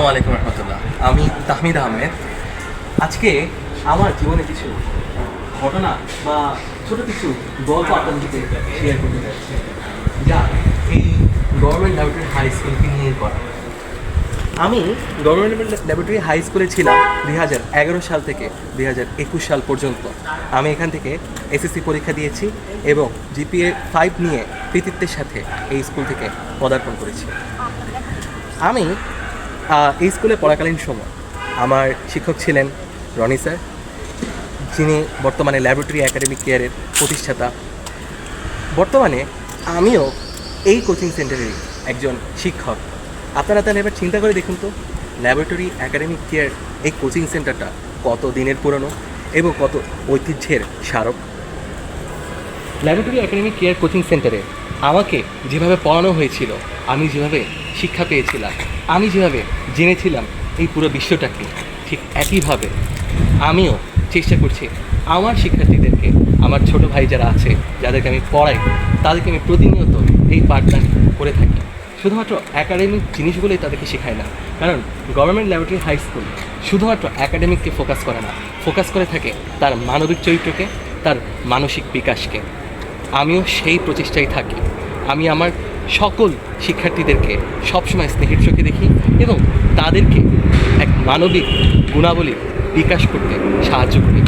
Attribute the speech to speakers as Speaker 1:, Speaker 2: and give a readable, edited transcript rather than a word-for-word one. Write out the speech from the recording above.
Speaker 1: আসসালামু আলাইকুম রহমতুল্লাহ। আমি তাহমিদ আহমেদ। আজকে আমার জীবনে কিছু ঘটনা বা ছোট কিছু গল্প আপনাদের সাথে শেয়ার করতে যাচ্ছি, যা এই গভর্নমেন্ট ল্যাবরেটরি হাই স্কুলকে নিয়ে করা। আমি গভর্নমেন্ট ল্যাবরেটরি হাই স্কুলে ছিলাম 2011 সাল থেকে 2021 সাল পর্যন্ত। আমি এখান থেকে এসএসসি পরীক্ষা দিয়েছি এবং জিপিএ 5 নিয়ে কৃতিত্বের সাথে এই স্কুল থেকে পদার্পণ করেছি। আমি এই স্কুলে পড়াকালীন সময় আমার শিক্ষক ছিলেন রনি স্যার, যিনি বর্তমানে ল্যাবরেটরি একাডেমিক কেয়ারের প্রতিষ্ঠাতা। বর্তমানে আমিও এই কোচিং সেন্টারেরই একজন শিক্ষক। আপনারা তাহলে এবার চিন্তা করে দেখুন তো, ল্যাবরেটরি একাডেমিক কেয়ার এই কোচিং সেন্টারটা কত দিনের পুরনো এবং কত ঐতিহ্যের স্মারক। ল্যাবরেটরি একাডেমিক কেয়ার কোচিং সেন্টারে আমাকে যেভাবে পড়ানো হয়েছিল, আমি যেভাবে শিক্ষা পেয়েছিলাম, আমি যেভাবে জেনেছিলাম এই পুরো বিশ্বটাকে, ঠিক একইভাবে আমিও চেষ্টা করছি আমার শিক্ষার্থীদেরকে, আমার ছোট ভাই যারা আছে, যাদেরকে আমি পড়াই, তাদেরকে আমি প্রতিনিয়ত এই পাঠদান করে থাকি। শুধুমাত্র একাডেমিক জিনিসগুলোই তাদেরকে শেখায় না, কারণ গভর্নমেন্ট ল্যাবরেটরি হাই স্কুল শুধুমাত্র একাডেমিককে ফোকাস করে না, ফোকাস করে থাকে তার মানবিক চরিত্রকে, তার মানসিক বিকাশকে। আমিও সেই প্রচেষ্টায় থাকি। আমি আমার সকল শিক্ষার্থীদেরকে সবসময় স্নেহের চোখে দেখি এবং তাদেরকে এক মানবিক গুণাবলীর বিকাশ করতে সাহায্য করি।